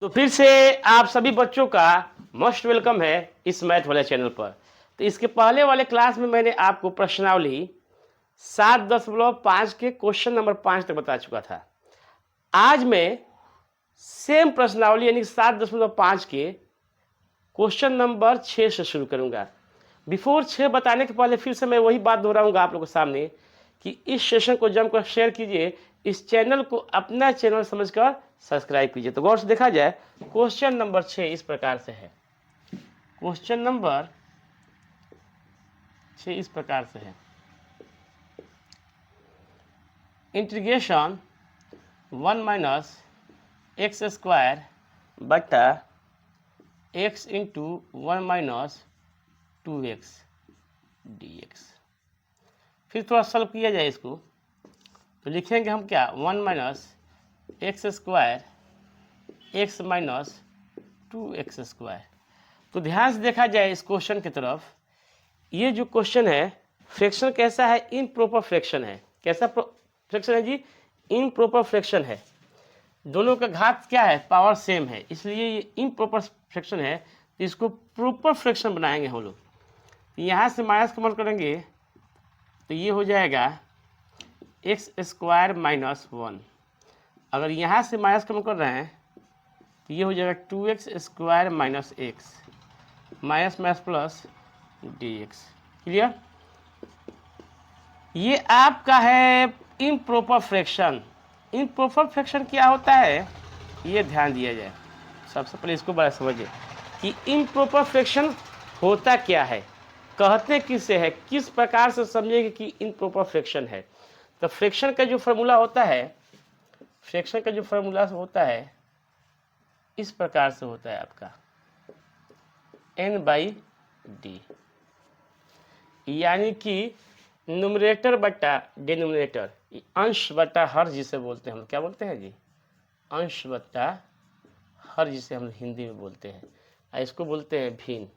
तो फिर से आप सभी बच्चों का मोस्ट वेलकम है इस मैथ वाले चैनल पर। तो इसके पहले वाले क्लास में मैंने आपको प्रश्नावली 7.5 के क्वेश्चन नंबर 5 तक बता चुका था। आज मैं सेम प्रश्नावली यानी 7.5 के क्वेश्चन नंबर 6 से शुरू करूंगा। बिफोर 6 बताने के पहले फिर से मैं वही बात दोहराऊंगा आप लोगों के सामने कि इस सेशन को जमकर शेयर कीजिए, इस चैनल को अपना चैनल समझकर सब्सक्राइब कीजिए। तो गौर से देखा जाए, क्वेश्चन नंबर 6 इस प्रकार से है। क्वेश्चन नंबर 6 इस प्रकार से है। इंटीग्रेशन 1 माइनस एक्स स्क्वायर बटा x into 1 minus 2x dx। फिर थोड़ा सॉल्व किया जाए इसको, तो लिखेंगे हम क्या, 1 minus x square x minus 2x square. तो ध्यान से देखा जाए इस क्वेश्चन की तरफ। ये जो क्वेश्चन है, फ्रैक्शन कैसा है, इम्प्रॉपर फ्रैक्शन है। कैसा फ्रैक्शन है जी, इम्प्रॉपर फ्रैक्शन है। दोनों का घात क्या है, पावर सेम है, इसलिए ये इम्प्रॉपर फ्रैक्शन है। इसको प्रॉपर फ्रैक्शन बनाएंगे हम लोग। यहाँ से माइनस कॉमन करेंगे तो ये हो जाएगा एक्स स्क्वायर माइनस 1। अगर यहाँ से माइनस कॉमन कर रहे हैं तो ये हो जाएगा 2x square minus x, minus minus plus dx। Clear. ये आपका है इम्प्रॉपर फ्रैक्शन। इम्प्रॉपर फ्रैक्शन क्या होता है, ये ध्यान दिया जाए। सबसे पहले इसको बड़ा समझिए कि इम्प्रॉपर फ्रैक्शन होता क्या है, कहते किससे है, किस प्रकार से समझेंगे कि इम्प्रॉपर फ्रैक्शन है। तो फ्रैक्शन का जो फार्मूला होता है, फ्रैक्शन का जो फार्मूला होता है इस प्रकार से होता है आपका n/d, यानी कि न्यूमरेटर बटा डिनोमिनेटर, अंश बटा हर जिसे बोलते हैं हम, क्या बोलते हैं जी, अंश बटा हर जिसे हम हिंदी में बोलते हैं, इसको बोलते हैं भिन्न।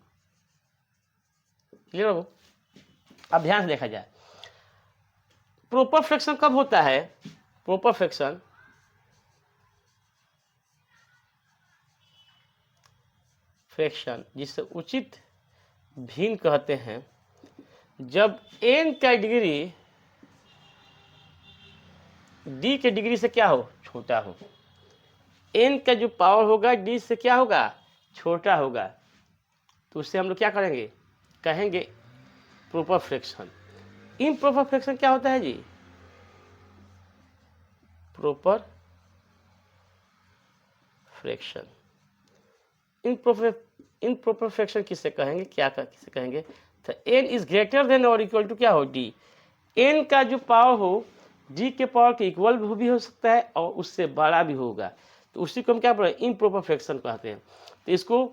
क्लियर हो। अब ध्यान से देखा जाए, प्रॉपर फ्रैक्शन कब होता है। प्रॉपर फ्रैक्शन जिसे उचित भिन्न कहते हैं, जब n का डिग्री d के डिग्री से क्या हो, छोटा हो। n का जो पावर होगा d से क्या होगा, छोटा होगा। तो उससे हम लोग क्या करेंगे, कहेंगे प्रॉपर फ्रैक्शन। इम्प्रॉपर फ्रैक्शन क्या होता है जी, प्रॉपर फ्रैक्शन। इम्प्रॉपर फ्रैक्शन किससे कहेंगे, किससे कहेंगे, तो n इज ग्रेटर देन और इक्वल टू क्या हो, d। n का जो पावर हो d के पावर के इक्वल भी हो सकता है और उससे बड़ा भी होगा। तो उसी को हम क्या बोले, इम्प्रॉपर फ्रैक्शन कहते हैं। तो इसको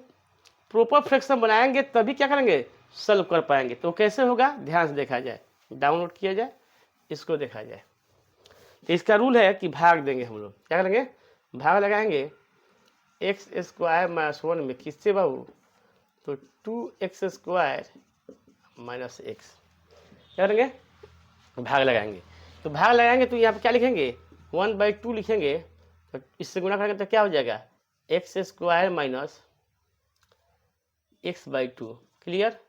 प्रॉपर फ्रैक्शन बनाएंगे तभी क्या करेंगे, सॉल्व कर पाएंगे। तो कैसे होगा, ध्यान से देखा जाए, डाउनलोड किया जाए, इसको देखा जाए। तो इसका रूल है कि भाग देंगे हम लोग, क्या करेंगे, भाग लगाएंगे एक्स स्क्वायर माइनस 1 में, किससे बाबू, तो 2x स्क्वायर माइनस एक्स। क्या करेंगे, भाग लगाएंगे। तो भाग लगाएंगे तो यहाँ पे क्या लिखेंगे, 1/2 लिखेंगे। तो इससे गुणा करेंगे तो क्या हो जाएगा, x square minus x/2। Clear.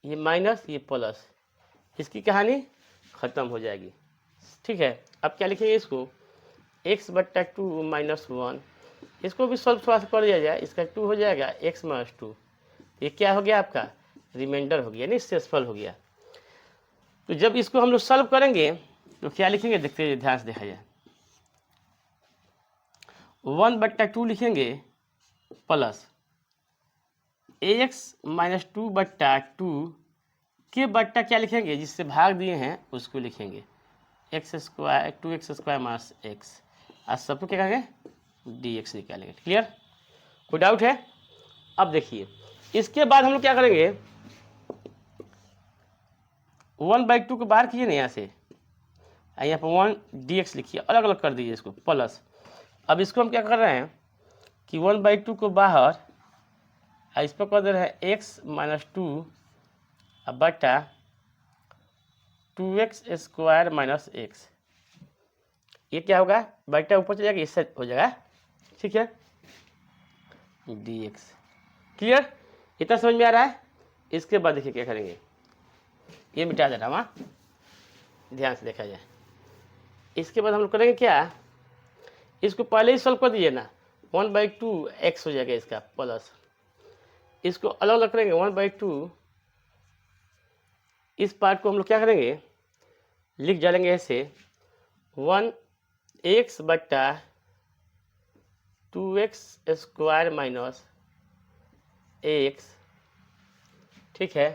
ये माइनस ये प्लस, इसकी कहानी खत्म हो जाएगी। ठीक है। अब क्या लिखेंगे इसको, x/2 माइनस 1। इसको भी सॉल्व थोड़ा सा कर दिया जाए, इसका 2 हो जाएगा x माइनस 2। ये क्या हो गया आपका, रिमाइंडर हो गया, यानी शेषफल हो गया। तो जब इसको हम लोग सॉल्व करेंगे तो क्या लिखेंगे, देखते हैं, ध्यान से देखा जाए। 1/2 लिखेंगे प्लस ax माइनस 2/2 के बट्टा क्या लिखेंगे, जिससे भाग दिए हैं उसको लिखेंगे x square 2x square minus x, और सबको क्या करेंगे, dx निकालेंगे। क्लियर, कोई डाउट है। अब देखिए, इसके बाद हम लोग क्या करेंगे, 1/2 को बाहर कीजिए ना यहाँ से, यहाँ पर 1 dx लिखिए, अलग अलग कर दीजिए इसको, प्लस। अब इसको हम क्या कर रहे हैं कि 1/2 को बाहर, इस पर कर दे रहे हैं x माइनस 2 बटा 2x स्क्वायर माइनस एक्स। ये क्या होगा, बटा ऊपर चला जाएगा, इससे हो जाएगा। ठीक है। D x. क्लियर, इतना समझ में आ रहा है। इसके बाद देखिए क्या करेंगे, ये मिटा देना वहाँ, ध्यान से देखा जाए। इसके बाद हम लोग करेंगे क्या, इसको पहले ही सॉल्व कर दीजिए ना, 1/2 एक्स हो जाएगा इसका प्लस, इसको अलग अलग करेंगे 1/2, इस पार्ट को हम लोग क्या करेंगे, लिख डालेंगे ऐसे 1 एक्स बट्टा 2x स्क्वायर माइनस एक्स, ठीक है।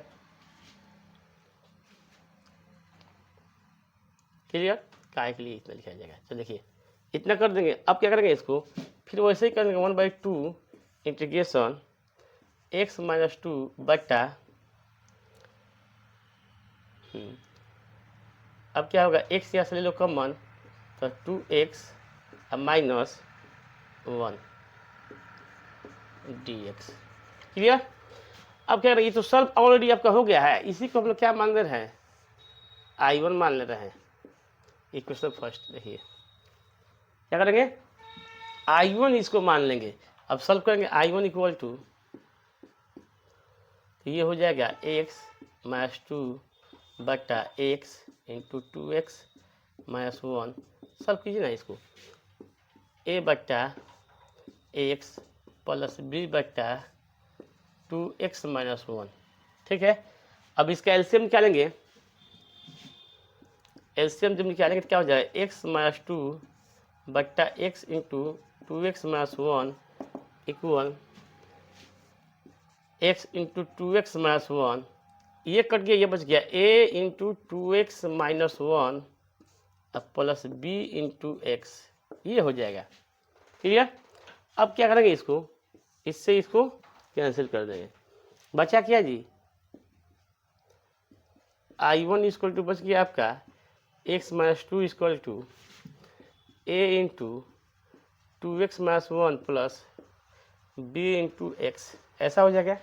क्लियर, काय के लिए इतना लिखा जाएगा। चलो देखिए इतना कर देंगे। अब क्या करेंगे, इसको फिर वैसे ही करेंगे 1/2 इंटीग्रेशन x माइनस 2 बट्टा, अब क्या होगा, x यहाँ से ले लो कॉमन, तो 2x माइनस 1 dx। क्लियर, अब क्या करेंगे, तो सॉल्व ऑलरेडी आपका हो गया है, इसी को हम लोग क्या मान ले रहे हैं, I1 मान ले रहे हैं। इक्वेशन फर्स्ट देखिए क्या करेंगे, I1 इसको मान लेंगे। अब सॉल्व करेंगे I1 इक्वल टू, तो ये हो जाएगा x माइनस 2 बट्टा x into 2x minus 1। Solve कीजिए ना इसको, a बट्टा x प्लस b बट्टा 2x माइनस 1, ठीक है। अब इसका एलसीएम निकालेंगे, एलसीएम जब निकालेंगे तो क्या हो जाएगा, x माइनस 2 बट्टा x into 2x minus 1 equal x into 2x minus 1, ये कट गया, ये बच गया a into 2x minus 1 plus b into x, ये हो जाएगा। क्लियर, अब क्या करेंगे, इसको इससे इसको कैंसिल कर देंगे, बचा क्या जी, I1 इक्वल टू बच गया आपका x minus 2 equal to a into 2x minus 1 plus b into x, ऐसा हो जाएगा।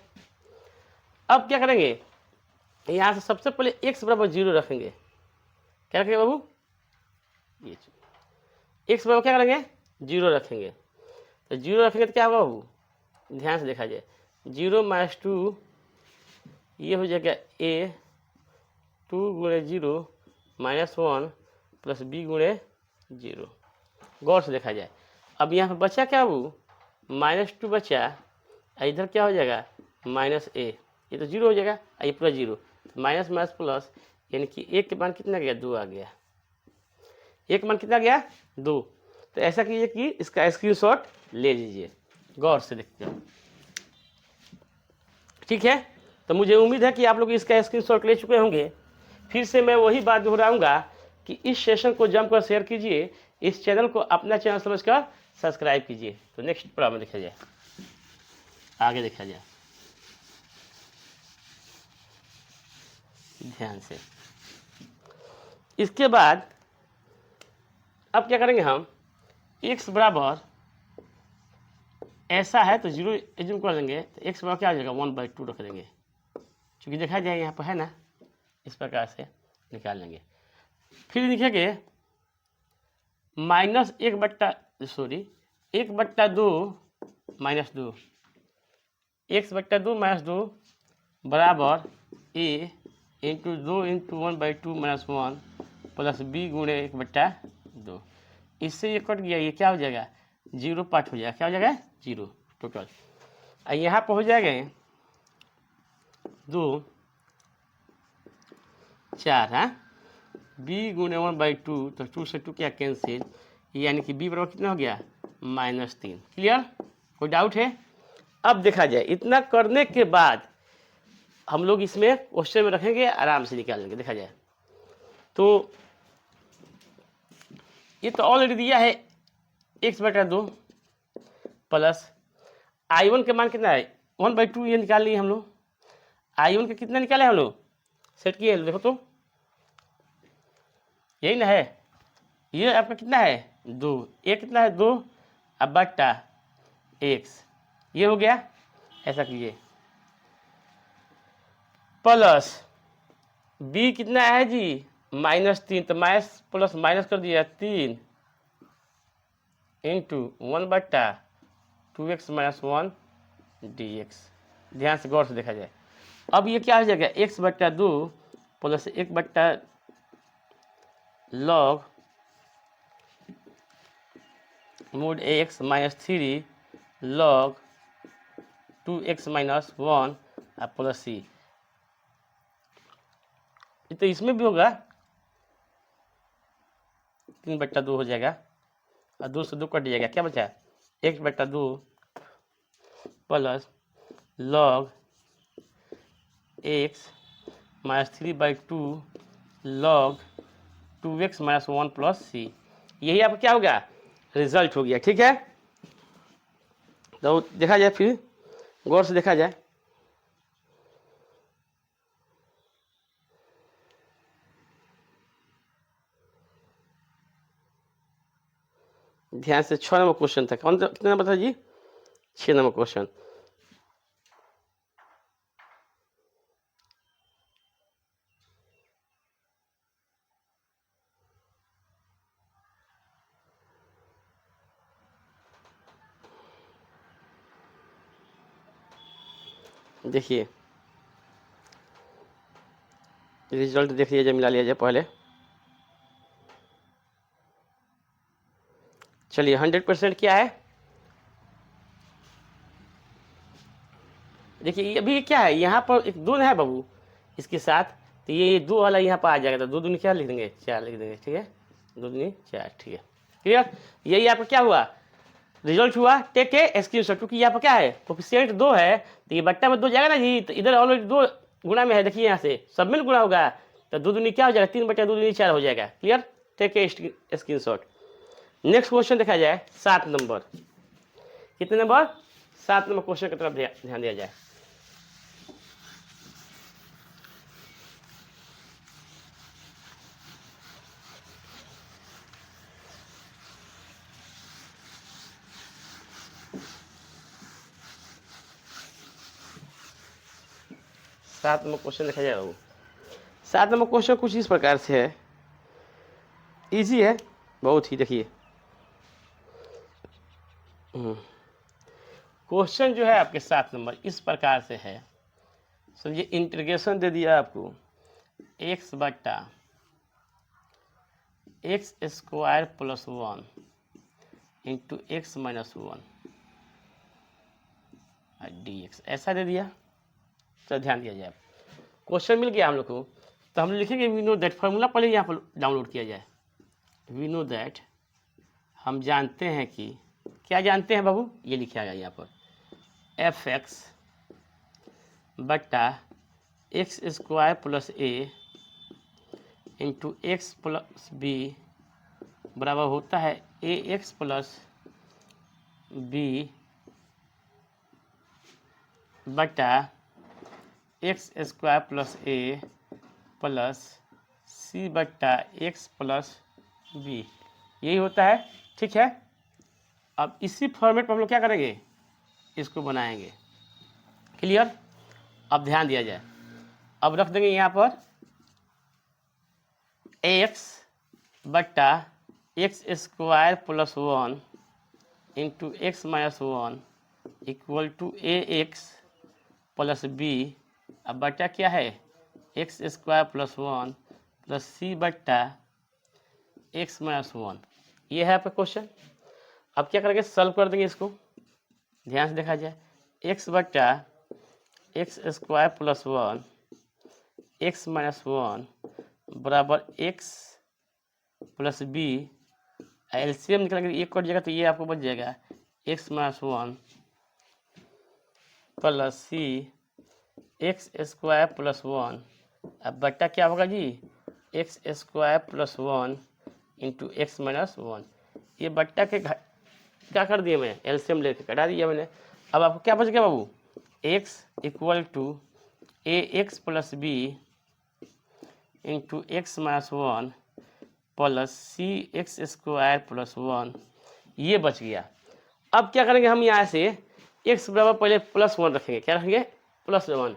अब क्या करेंगे, यहाँ से सबसे पहले x बराबर 0 रखेंगे। क्या रखेंगे बाबू, ये x बराबर क्या करेंगे, 0 रखेंगे। तो 0 रखेंगे तो क्या होगा बाबू, ध्यान से देखा जाए, 0 माइनस 2, ये हो जाएगा a 2 गुणे 0 माइनस 1 प्लस b गुणे 0। गौर से देखा जाए। अब यहाँ पर बचा क्या बाबू, -2 बचा, इधर क्या हो जाएगा माइनस a, ये तो 0 हो जाएगा, ये पूरा 0, माइनस माइनस प्लस, यानी कि एक के मान कितना गया, 2 आ गया, एक मान कितना गया, 2। तो ऐसा कीजिए कि इसका स्क्रीनशॉट ले लीजिए, गौर से देखते हैं, ठीक है। तो मुझे उम्मीद है कि आप लोग इसका स्क्रीनशॉट ले चुके होंगे। फिर से मैं वही बात दोहराऊंगा कि इस सेशन को जमकर शेयर कीजिए, इस चैनल को अपना चैनल समझकर सब्सक्राइब कीजिए। तो नेक्स्ट प्रॉब्लम देखा जाए, आगे देखा जाए ध्यान से। इसके बाद अब क्या करेंगे हम, x बराबर ऐसा है तो 0 एज्यूम कर देंगे, तो x बराबर क्या हो जाएगा, 1/2 रख देंगे, क्योंकि देखा जाए यहाँ पर है ना, इस प्रकार से निकाल लेंगे। फिर लिखेंगे -1/2 माइनस 2, x/2 माइनस 2 बराबर a into 2 into 1/2 minus 1 plus b गुणे 1/2। इससे ये कट गया, ये क्या हो जाएगा, 0 पार्ट हो जाएगा, क्या हो जाएगा, 0 टोटल। यहाँ पर हो जाएगा 2 4, हाँ, b गुणे 1/2, तो 2 से 2 क्या कैंसिल, यानी कि b बराबर कितना हो गया, -3। क्लियर, कोई डाउट है। अब देखा जाए, इतना करने के बाद हम लोग इसमें क्वेश्चन में रखेंगे, आराम से निकाल लेंगे। देखा जाए तो ये तो ऑलरेडी दिया है, x/2 प्लस I1 के मान कितना है, 1/2, ये निकाल लिए हम लोग। I1 का कितना निकाले हम लोग, सेट किए, देखो तो यही ना है, ये आपका कितना है, 2, ये कितना है, 2 अब बट्टा x, ये हो गया। ऐसा कीजिए, प्लस b कितना है जी, -3, तो माइनस प्लस माइनस कर दिया, 3 इंटू 1/2x माइनस 1 dx। ध्यान से गौर से देखा जाए। अब ये क्या हो जाएगा, x बट्टा 2 प्लस 1 बट्टा log mod x minus 3 log 2x minus 1 plus c। तो इसमें भी होगा 3/2 हो जाएगा और 2 से 2 कट जाएगा, क्या बचा 1/2 plus log x minus 3/2 log 2x minus 1 plus c। यही आपका क्या हो गया, रिजल्ट हो गया। ठीक है, तो देखा जाए, फिर गौर से देखा जाए। ध्यान से 6 नंबर क्वेश्चन था। कौन कितना नंबर था जी, 6 नंबर क्वेश्चन। देखिए रिजल्ट देख लिया जाए, मिला लिया जाए पहले। चलिए 100% क्या है, देखिए अभी क्या है, यहाँ पर एक 2 है बाबू इसके साथ, तो ये 2 वाला यहाँ पर आ जाएगा, तो 2 दूनी क्या लिख देंगे, 4 लिख देंगे। ठीक है, 2 दूनी 4। ठीक है, क्लियर। यही आपका क्या हुआ, रिजल्ट हुआ। टेक के स्क्रीनशॉट, क्योंकि यहाँ पर क्या है, कोफिशिएंट 2 है, तो ये बट्टा में 2 जाएगा ना जी, तो इधर ऑलरेडी 2 गुणा में है। देखिए यहाँ से सब में गुणा होगा, तो 2 दूनी क्या हो जाएगा, 3/2 दूनी 4 हो जाएगा। क्लियर, टेक के स्क्रीनशॉट। नेक्स्ट क्वेश्चन देखा जाए 7 नंबर। कितने नंबर, 7 नंबर क्वेश्चन की तरफ ध्यान दिया जाए। सात नंबर क्वेश्चन देखा जाए बाबू। 7 नंबर क्वेश्चन कुछ इस प्रकार से है, इजी है बहुत ही। देखिए क्वेश्चन जो है आपके 7 नंबर इस प्रकार से है, समझिए इंटीग्रेशन दे दिया आपको x बट्टा x square plus 1 into x minus 1 dx, ऐसा दे दिया। तो ध्यान दिया जाए, क्वेश्चन मिल गया हम लोग को, तो हम लिखेंगे वी नो दैट। फार्मूला पहले यहाँ पर डाउनलोड किया जाए। वी नो दैट, हम जानते हैं कि, क्या जानते हैं बाबू, ये लिखा गया यहाँ पर एफ एक्स बट्टा एक्स स्क्वायर प्लस ए इंटू एक्स प्लस बी बराबर होता है ए एक्स प्लस बी बटा एक्स स्क्वायर प्लस ए प्लस सी बट्टा एक्स प्लस बी, यही होता है। ठीक है, अब इसी फॉर्मेट पर हम लोग क्या करेंगे, इसको बनाएंगे। क्लियर, अब ध्यान दिया जाए, अब रख देंगे यहाँ पर एक्स बट्टा x square plus 1 into x minus 1 equal to a x plus b. अब बट्टा क्या है, x square plus 1 plus c बट्टा एक्स माइनस 1। ये है आपका क्वेश्चन। अब क्या करेंगे, सॉल्व कर देंगे इसको। ध्यान से देखा जाए, एक्स बट्टा x square plus 1 x minus 1 बराबर एक्स प्लस बी। एलसीएम निकालेंगे, एक कट जाएगा तो ये आपको बच जाएगा x minus 1 plus c x square plus 1। अब बट्टा क्या होगा जी, x square plus 1 into x minus 1। ये बट्टा के क्या कर दिया मैं, एलसीएम लेके कटा दिया मैंने। अब आपको क्या बच गया बाबू, x equal to a x plus b into x minus 1 plus c x square plus 1, ये बच गया। अब क्या करेंगे हम, यहाँ से x बराबर पहले +1 रखेंगे। क्या रखेंगे, +1।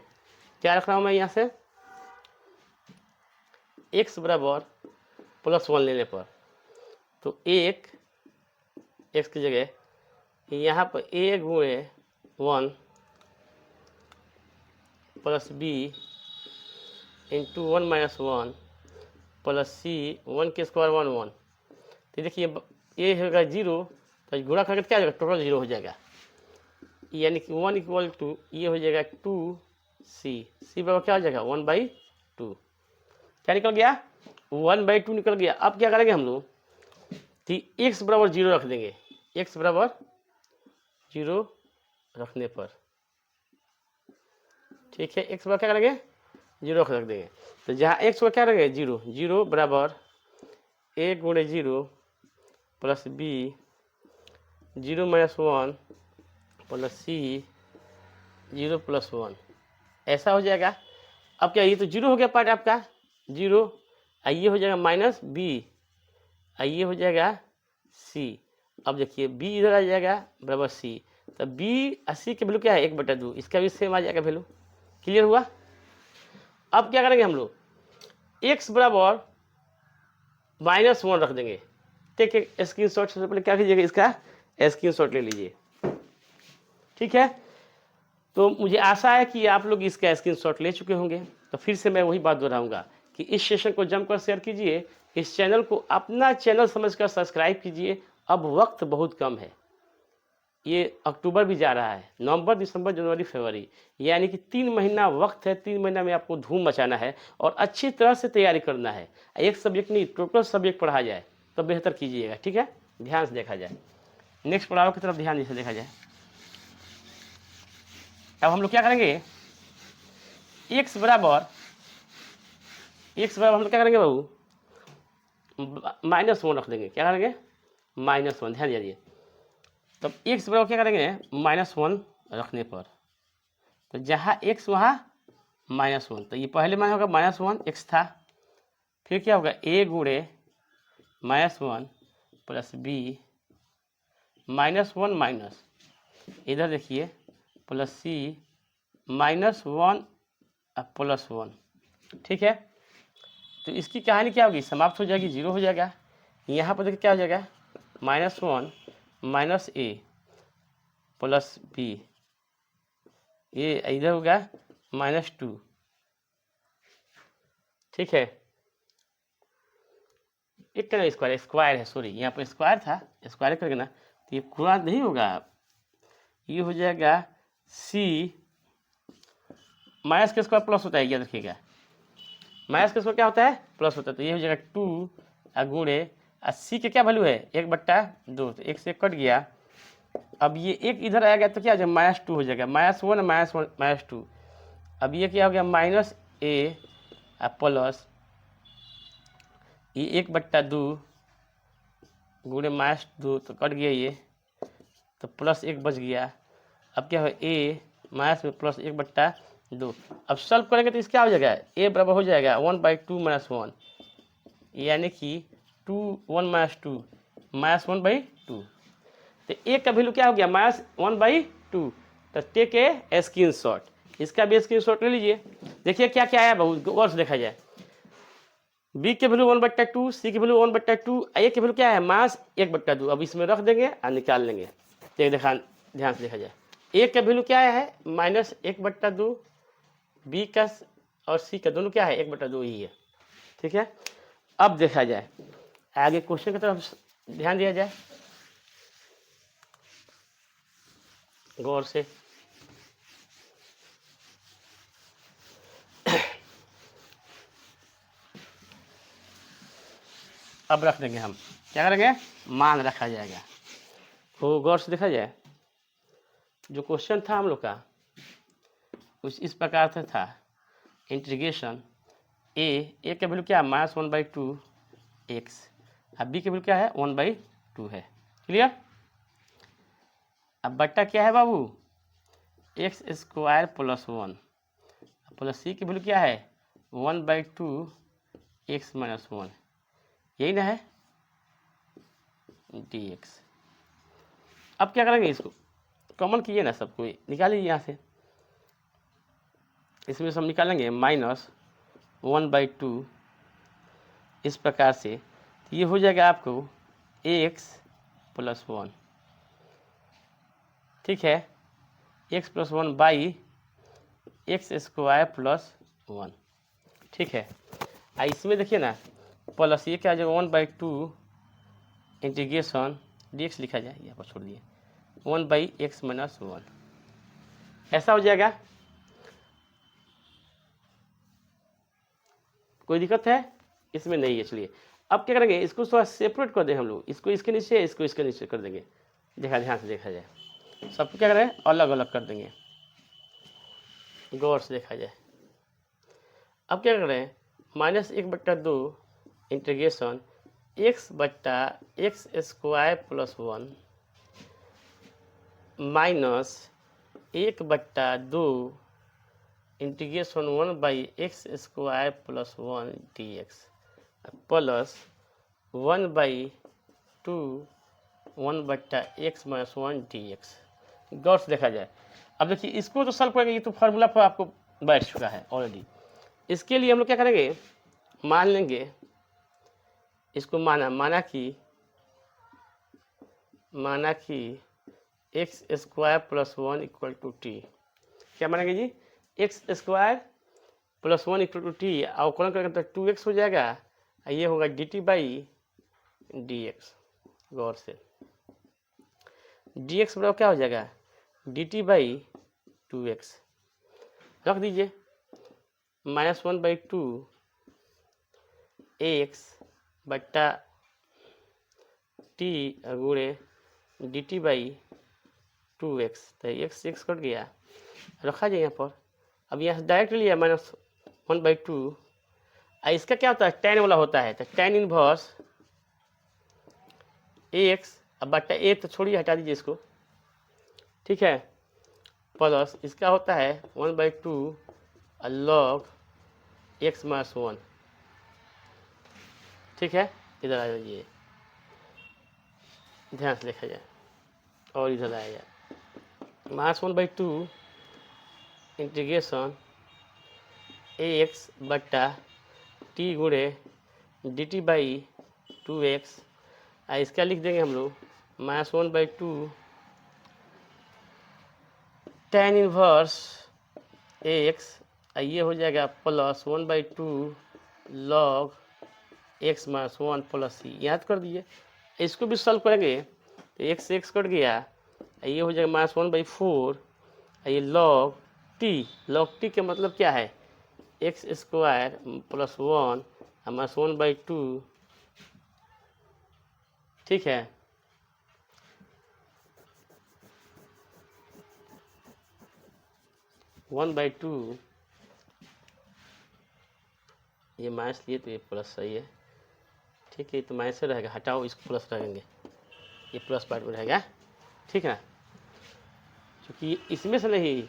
क्या रख रहा हूँ मैं यहाँ से, x बराबर +1 लेने पर, तो एक x की जगह यहाँ पर a गुणे 1 plus b into 1 minus 1 plus c 1 के स्क्वायर 1 1। तो देखिए ये होगा 0, तो गुणा करके क्या हो जाएगा, टोटल 0 हो जाएगा, यानी कि 1 इक्वल टू ये हो जाएगा 2c, सी बराबर क्या हो जाएगा 1/2। क्या निकल गया, 1/2 निकल गया। अब क्या करेंगे हम लोग, तो x बराबर 0 रख देंगे, x बराबर 0 रखने पर, ठीक है, x बराबर क्या करेंगे 0 रख देंगे। तो जहाँ x को क्या रखेंगे 0, 0 बराबर a गुणे 0 प्लस b 0 माइनस 1 प्लस सी 0 प्लस 1, ऐसा हो जाएगा। अब क्या, ये तो 0 हो गया पार्ट आपका 0, ये हो जाएगा माइनस बी, ये हो जाएगा सी। अब देखिए b इधर आ जाएगा बराबर सी, तो b 80 के वैल्यू क्या है 1/2, इसका भी सेम आ जाएगा वैल्यू। क्लियर हुआ। अब क्या करेंगे हम लोग, x बराबर -1 रख देंगे। ठीक है, स्क्रीन शॉट सबसे पहले क्या कीजिएगा, इसका स्क्रीन शॉट ले लीजिए, ठीक है। तो मुझे आशा है कि आप लोग इसका स्क्रीन शॉट ले चुके होंगे। तो फिर से मैं वही बात दोहराऊंगा कि इस सेशन को जमकर शेयर कीजिए, इस चैनल को अपना चैनल समझकर सब्सक्राइब कीजिए। अब वक्त बहुत कम है, ये अक्टूबर भी जा रहा है, नवंबर दिसंबर जनवरी फरवरी, यानी कि 3 महीना वक्त है। 3 महीना में आपको धूम मचाना है और अच्छी तरह से तैयारी करना है। एक सब्जेक्ट नहीं, टोटल सब्जेक्ट पढ़ा जाए तो बेहतर कीजिएगा, ठीक है, ध्यान से देखा जाए। नेक्स्ट पढ़ाओ की तरफ ध्यान से देखा जाए। अब हम लोग क्या करेंगे, x बराबर हम लोग क्या करेंगे बाबू, -1 रख देंगे। क्या करेंगे -1, ध्यान दीजिए। तब x बराबर क्या करेंगे -1 रखने पर, तो जहाँ x वहाँ -1, तो ये पहले मान होगा -1 x था, फिर क्या होगा a गुणे -1 प्लस b -1 माइनस इधर देखिए प्लस c -1 प्लस 1, ठीक है। तो इसकी कहानी क्या होगी, समाप्त हो जाएगी, 0 हो जाएगा। यहाँ पर देखिए क्या हो जाएगा -1 माइनस a प्लस b, ये इधर होगा -2, ठीक है। एक करना स्क्वायर है, सॉरी यहाँ पर स्क्वायर था, स्क्वायर करके ना, तो ये पूरा नहीं होगा, ये हो जाएगा c माइनस के स्क्वायर प्लस होता है, याद रखिएगा माइनस के स्क्वायर क्या होता है प्लस होता है। तो ये हो जाएगा 2 गुणे सी के क्या वैल्यू है 1/2, तो 1 से कट गया। अब ये एक इधर आ गया तो क्या हो जाएगा -2 हो जाएगा, -1 -2। अब ये क्या हो गया -a प्लस ये 1/2 गुणे -2, तो कट गया ये, तो प्लस 1 बच गया। अब क्या हो a माइनस में प्लस 1/2। अब सॉल्व करेंगे तो इसका क्या हो जाएगा, a बराबर हो जाएगा 1/2 - 1, यानी कि 1 -2 तो a का वैल्यू क्या हो गया -1/2। तो टेक ए स्क्रीन शॉट, इसका भी स्क्रीन शॉट ले लीजिए। देखिए क्या क्या है, बहुत गौर से देखा जाए। b के वैल्यू 1/2, c के वैल्यू 1/2, a के वैल्यू क्या है -1/2। अब इसमें रख देंगे और निकाल लेंगे। तो ध्यान से देखा जाए, a का वैल्यू क्या है -1/2, b का और c का दोनों क्या है 1/2 ही है, ठीक है। अब देखा जाए आगे क्वेश्चन की तरफ ध्यान दिया जाए गौर से। अब रख देंगे हम, क्या करेंगे मान रखा जाएगा। तो गौर से देखा जाए, जो क्वेश्चन था हम लोग का कुछ इस प्रकार से था, इंटीग्रेशन a का वैल्यू क्या है -1/2 x, अब b का वैल्यू क्या है 1/2 है, क्लियर। अब बट्टा क्या है बाबू x² प्लस 1 प्लस c की वैल्यू क्या है 1/2 x - 1, यही ना है dx। अब क्या करेंगे, इसको कॉमन कीजिए ना, सबको निकालिए यहाँ से, इसमें से हम निकालेंगे -1/2 इस प्रकार से, तो ये हो जाएगा आपको x + 1, ठीक है, x + 1 by x square plus 1। ठीक है, इसमें देखिए ना प्लस ये क्या आ जाएगा 1/2 इंटीग्रेशन dx लिखा जाए, यहाँ पर छोड़ दिए 1/x माइनस 1, ऐसा हो जाएगा। कोई दिक्कत है इसमें? नहीं है। चलिए अब क्या करेंगे, इसको थोड़ा सेपरेट कर दें हम लोग, इसको इसके नीचे, इसको इसके नीचे कर देंगे। देखा, ध्यान से देखा जाए, सबको क्या करें अलग अलग कर देंगे, गौर से देखा जाए। अब क्या करें, -1/2 integration x square plus 1 minus 1/2 integration 1/x square plus 1 dx plus 1/2 1/x minus 1 dx। गौर से देखा जाए। अब देखिए इसको तो सॉल्व करेंगे, ये तो फार्मूला पर आपको बैठ चुका है ऑलरेडी। इसके लिए हम लोग क्या करेंगे, मान लेंगे इसको, माना कि x square plus 1 equal to t. क्या मानेंगे जी, x square plus 1 equal to t, और कौन करेंगे तो 2x हो जाएगा, ये होगा dt/dx। गौर से dx बराबर क्या हो जाएगा, dt/2x। रख दीजिए -1/2 x बट्टा टी गुणे dt/2x, तो x कट गया, रखा जाए यहाँ पर। अब यहाँ से डायरेक्ट लिया -1/2, इसका क्या होता है tan वाला होता है, तो tan इनवर्स x, अब बट्टा a तो छोड़िए, हटा दीजिए इसको, ठीक है, प्लस इसका होता है 1/2 log x माइनस 1। ठीक है, इधर आ जाइए, ध्यान से देखा जाए, और इधर आया जाए -1/2 इंटीग्रेशन x बट्टा टी गुणे dt/2x, इसका लिख देंगे हम लोग -1/2 tan इनवर्स x, ये हो जाएगा plus 1/2 log x minus 1 plus c, याद कर दीजिए। इसको भी सॉल्व करेंगे तो x से x कट गया, ये हो जाएगा -1/4, ये log t का मतलब क्या है, एक्स स्क्वायर प्लस 1 माइनस 1/2, ठीक है, वन बाई टू, ये माइनस लिए तो ये प्लस सही है, ठीक है, तो माइनस से रहेगा, हटाओ इसको प्लस रखेंगे, ये प्लस पार्ट में रहेगा, ठीक है, क्योंकि इसमें से नहीं,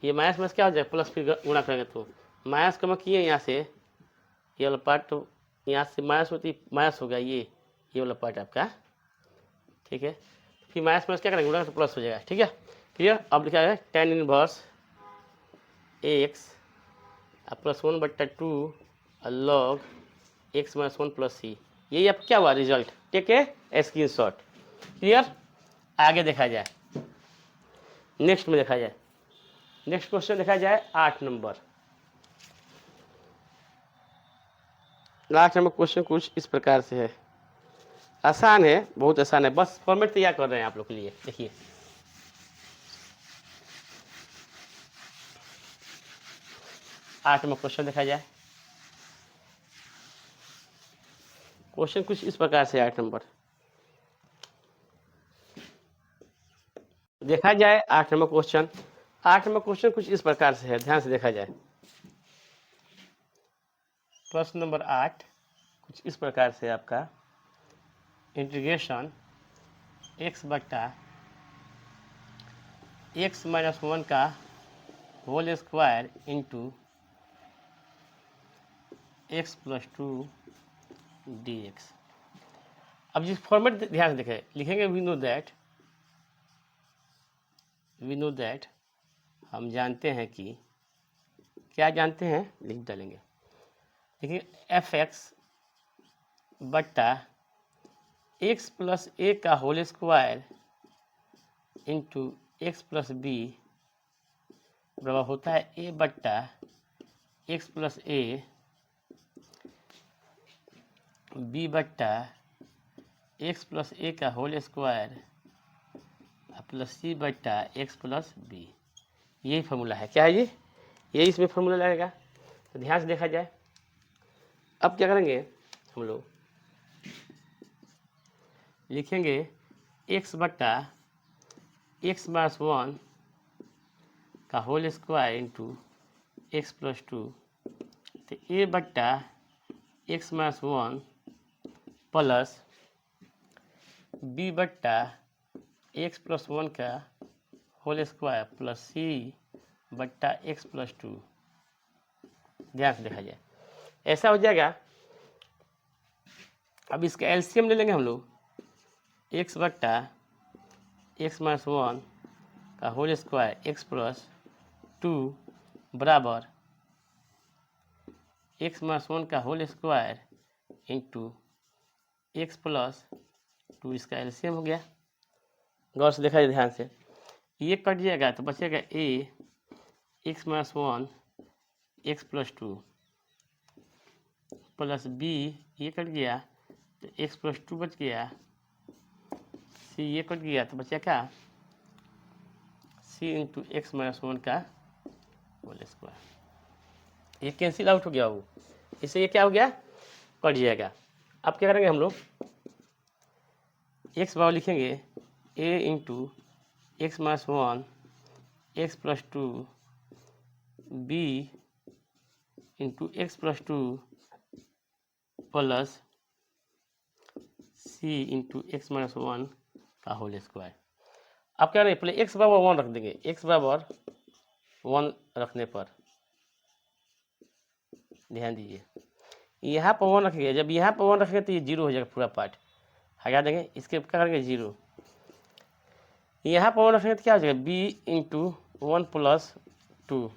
ये माइनस माइनस क्या हो जाएगा, प्लस फिर गुणा करेंगे तो माइनस कम किए यहाँ से, ये वाला पार्ट तो यहाँ से माइनस होती, माइनस होगा ये वाला पार्ट आपका, ठीक है, फिर माइनस माइनस क्या करेंगे, गुणा तो प्लस हो जाएगा, ठीक है, क्लियर। अब लिखा है tan inverse x plus 1/2 log x minus 1 plus c, यही अब क्या हुआ result, take a screenshot. Clear, आगे देखा जाए, नेक्स्ट में देखा जाए, नेक्स्ट क्वेश्चन देखा जाए 8 नंबर। 8 नंबर क्वेश्चन कुछ इस प्रकार से है, आसान है, बहुत आसान है, बस फॉर्मेट तैयार कर रहे हैं आप लोग के लिए। देखिए 8 नंबर क्वेश्चन देखा जाए, क्वेश्चन कुछ इस प्रकार से 8 नंबर देखा जाए। 8 नंबर क्वेश्चन, 8 नंबर क्वेश्चन कुछ इस प्रकार से है, ध्यान से देखा जाए। प्रश्न नंबर 8 कुछ इस प्रकार से आपका, इंटीग्रेशन x बट्टा x माइनस 1 का whole square into x plus 2 dx। अब जिस फॉर्मेट ध्यान से देखें, लिखेंगे वी नो दैट, हम जानते हैं कि, क्या जानते हैं, लिख डालेंगे, देखिए fx बट्टा x प्लस a का whole square into x plus b बराबर होता है ए बट्टा एक्स प्लस ए बी बट्टा एक्स प्लस ए का होल स्क्वायर प्लस सी बट्टा एक्स प्लस बी। यही फार्मूला है। क्या है ये? यही इसमें फार्मूला लगेगा। तो ध्यान से देखा जाए। अब क्या करेंगे हम लोग, लिखेंगे एक्स बट्टा एक्स माइनस 1 का whole square into x plus 2। तो ए बट्टा एक्स माइनस 1 प्लस बी बट्टा एक्स प्लस 1 का होल स्क्वायर प्लस सी बट्टा एक्स प्लस 2। ध्यान से देखा जाए, ऐसा हो जाएगा। अब इसका एलसीएम ले लेंगे हम लोग। एक्स बट्टा एक्स माइनस 1 का होल स्क्वायर एक्स प्लस 2 बराबर एक्स माइनस 1 का whole square into x plus 2। इसका एलसीएम हो गया। गौर से देखा जाए, ध्यान से। ये कट जाएगा तो बचेगा a x minus 1 x plus 2 plus b, ये कट गया तो एक्स प्लस 2 बच गया। सी ये कट गया तो बचा क्या? सी इंटू एक्स माइनस 1 का होल स्क्वायर। ये कैंसिल आउट हो गया। वो इससे ये क्या हो गया? कट जाएगा। अब क्या करेंगे हम लोग, एक्स बराबर लिखेंगे a into x minus 1 x plus 2 b into x plus 2 plus c into x minus 1 का होल स्क्वायर। अब क्या करेंगे, पहले एक्स बराबर 1 रख देंगे। एक्स बराबर 1 रखने पर ध्यान दीजिए, यहाँ पर 1 रखेंगे। जब यहाँ पर 1 रखेंगे तो ये 0 हो जाएगा, पूरा पार्ट हटा देंगे। इसके क्या करेंगे 0। यहाँ पर 1 रखेंगे तो क्या हो जाएगा बी इंटू 1 प्लस 2।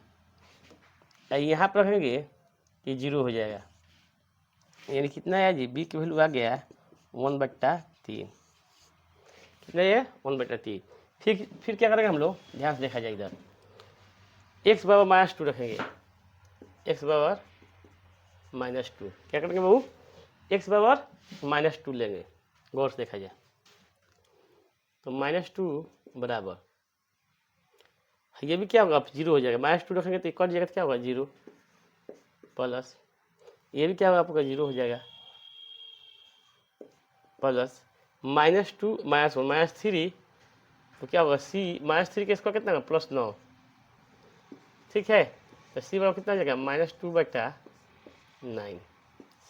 यहाँ पर रखेंगे तो 0 हो जाएगा। यानी कितना है जी? बी की वैल्यू आ गया 1/3। कितना है? 1/3। फिर क्या करेंगे हम लोग, ध्यान से देखा जाए इधर। एक्स बराबर -2 रखेंगे। एक्स बराबर -2 क्या करेंगे बाबू? एक्स बराबर -2 लेंगे। गौर से देखा जाए तो -2 बराबर, ये भी क्या होगा? 0 हो जाएगा। -2 रखेंगे तो कट जाएगा तो क्या होगा? 0 प्लस, ये भी क्या होगा आपका? 0 हो जाएगा प्लस -2 -1 -3 तो क्या होगा? सी -3 के स्क्वायर कितना होगा? +9। ठीक है, तो सी बराबर कितना हो जाएगा? -2/9।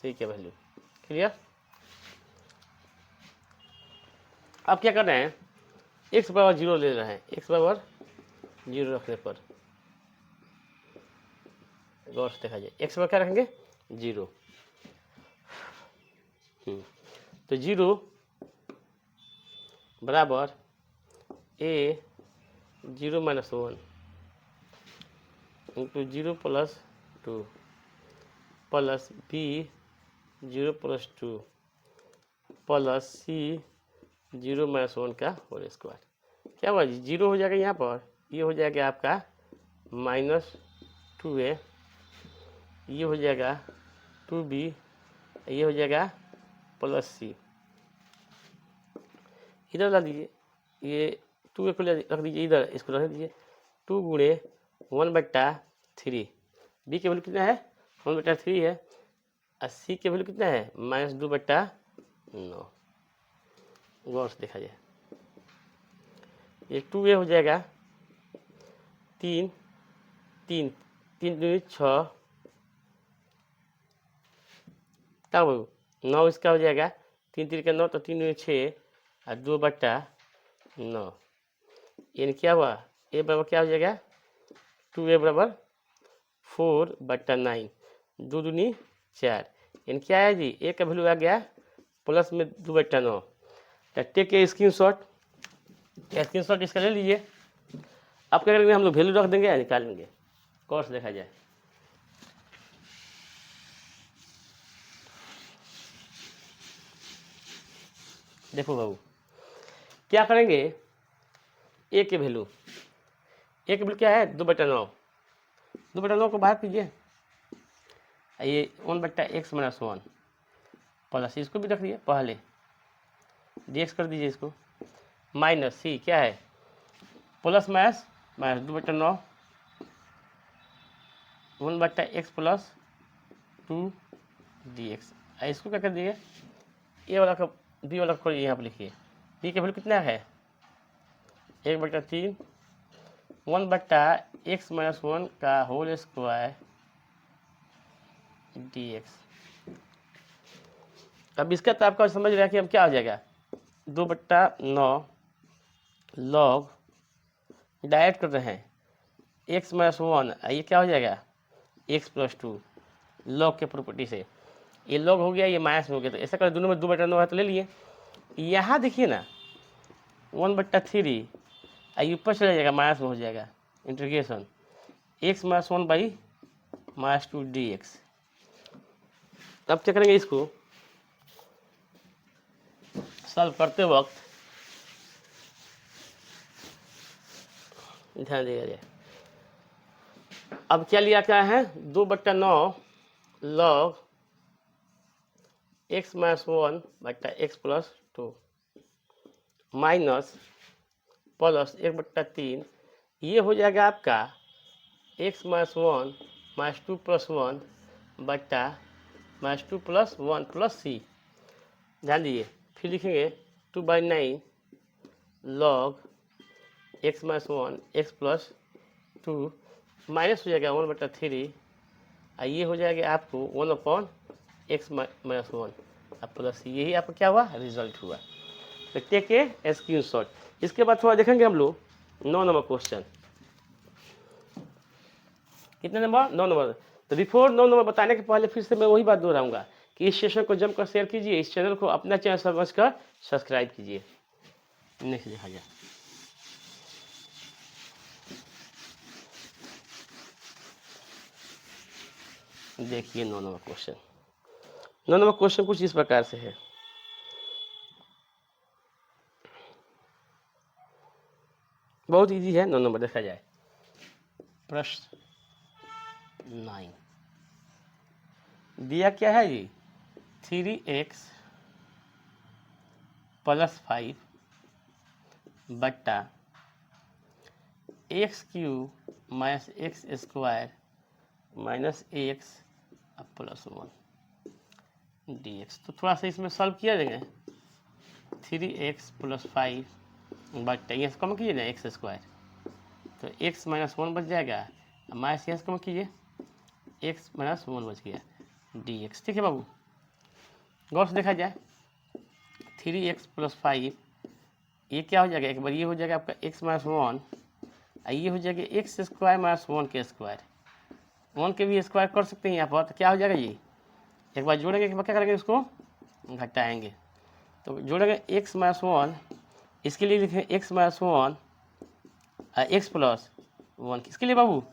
सी की वैल्यू क्लियर। अब क्या कर रहे हैं, एक्स बराबर 0 ले रहे हैं। एक्स बराबर 0 रखने पर गौर से देखा जाए, एक्स बराबर क्या रखेंगे? 0। तो 0 बराबर ए 0 - 1 इंटू 0 + 2 प्लस बी 0 + 2 प्लस सी 0 - 1 का होल स्क्वायर। क्या हुआ जी? 0 हो जाएगा यहाँ पर। ये हो जाएगा आपका -2a, ये हो जाएगा 2b, ये हो जाएगा +c। इधर ला दीजिए, ये 2a को रख दीजिए इधर, इसको रख दीजिए। 2 गुणे 1/3। बी की वैल्यू कितना है? 1/3 है। और सी की वैल्यू कितना है? -2/9। गौर से देखा जाए, ये 2a हो जाएगा 3 3 3 दूनी 6 तब 9 इसका हो जाएगा 3 3 का 9 तो 3 दूनी 6 और 2/9। यानी क्या हुआ? ए बराबर क्या हो जाएगा? 2a बराबर 4/9। 2 दूनी 4। यानी क्या है जी? ए का वैल्यू आ गया प्लस में 2/9। तो टेक के स्क्रीनशॉट इसका ले लीजिए। अब क्या करेंगे हम लोग? वैल्यू रख देंगे, निकालेंगे। कोर्स देखा जाए, देखो बाबू क्या करेंगे, ए के वैल्यू एक बिल क्या है 2/9, 2/9 को बाहर कीजिए, ये 1/x - 1 प्लस इसको भी रख दिए पहले, dx कर दीजिए इसको, माइनस सी क्या है plus minus minus 2/9 1/x + 2dx, इसको क्या कर दिए, ए वाला का बी वाला को यहाँ पर लिखिए, बी का वैल्यू कितना है 1/3 1/x - 1 का होल स्क्वायर dx। अब इसका तो आपका समझ रहा है कि अब क्या हो जाएगा 2/9 log डायरेक्ट कर रहे हैं x - 1, ये क्या हो जाएगा x + 2 log के प्रॉपर्टी से, ये log हो गया ये माइनस हो गया, तो ऐसा कर दोनों में 2/9 है तो ले लिए। यहाँ देखिए ना 1/3 ये ऊपर चला जाएगा माइनस में हो जाएगा, इंटीग्रेशन x - 1 - 2 dx। अब क्या करेंगे, इसको सॉल्व करते वक्त ध्यान दिया, अब क्या लिया क्या है 2/9 log x - 1/x + 2 minus plus 1/3, ये हो जाएगा आपका x - 1 - 2 + 1 - 2 + 1 + c, ध्यान दीजिए, फिर लिखेंगे 2/9 log x - 1 x + 2 माइनस हो जाएगा 1/3, ये हो जाएगा आपको 1/x - 1 अब प्लस, यही आपका क्या हुआ रिजल्ट हुआ। तो टेक ए स्क्रीनशॉट। इसके बाद थोड़ा देखेंगे हम लोग 9 नंबर क्वेश्चन, कितने नंबर 9 नंबर। तो बिफोर 9 नंबर बताने के पहले फिर से मैं वही बात दोहराऊंगा कि इस सेशन को जमकर शेयर कीजिए, इस चैनल को अपना चैनल समझकर सब्सक्राइब कीजिए। नेक्स्ट देखा जाए, देखिए 9 नंबर क्वेश्चन। 9 नंबर क्वेश्चन कुछ इस प्रकार से है, बहुत इजी है। 9 नंबर देखा जाए, प्रश्न 9 दिया क्या है जी 3x + 5 बट्टा x³ - x² -x + 1 dx। तो थोड़ा सा इसमें सॉल्व किया जाएगा, 3x + 5 बट्टा ये कम कीजिए ना x², तो x - 1 बच जाएगा, माइनस यहाँ कम कीजिए x - 1 बच गया dx। ठीक है बाबू, गौर से देखा जाए 3x + 5 ये क्या हो जाएगा, एक बार ये हो जाएगा आपका x - 1, ये हो जाएगा x² - 1 के स्क्वायर, 1 के भी स्क्वायर कर सकते हैं यहाँ पर, तो क्या हो जाएगा ये एक बार जोड़ेंगे, एक बार क्या करेंगे उसको घटाएंगे, तो जोड़ेंगे x - 1, इसके लिए लिखेंगे x - 1 x + 1 किसके लिए बाबू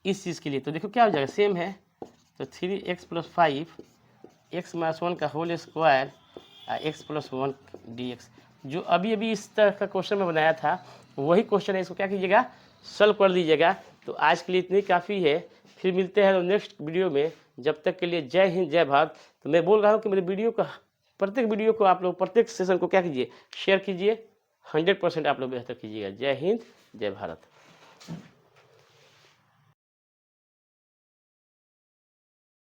इस चीज़ के लिए, तो देखो क्या हो जाएगा सेम है, तो 3x + 5 x - 1 का होल स्क्वायर x + 1 dx। जो अभी अभी इस तरह का क्वेश्चन में बनाया था वही क्वेश्चन है, इसको क्या कीजिएगा सॉल्व कर दीजिएगा। तो आज के लिए इतनी काफ़ी है, फिर मिलते हैं नेक्स्ट वीडियो में। जब तक के लिए जय हिंद जय भारत। तो मैं बोल रहा हूँ कि मेरे वीडियो का प्रत्येक वीडियो को आप लोग प्रत्येक सेशन को क्या कीजिए शेयर कीजिए, 100% आप लोग बेहतर कीजिएगा। जय हिंद जय भारत।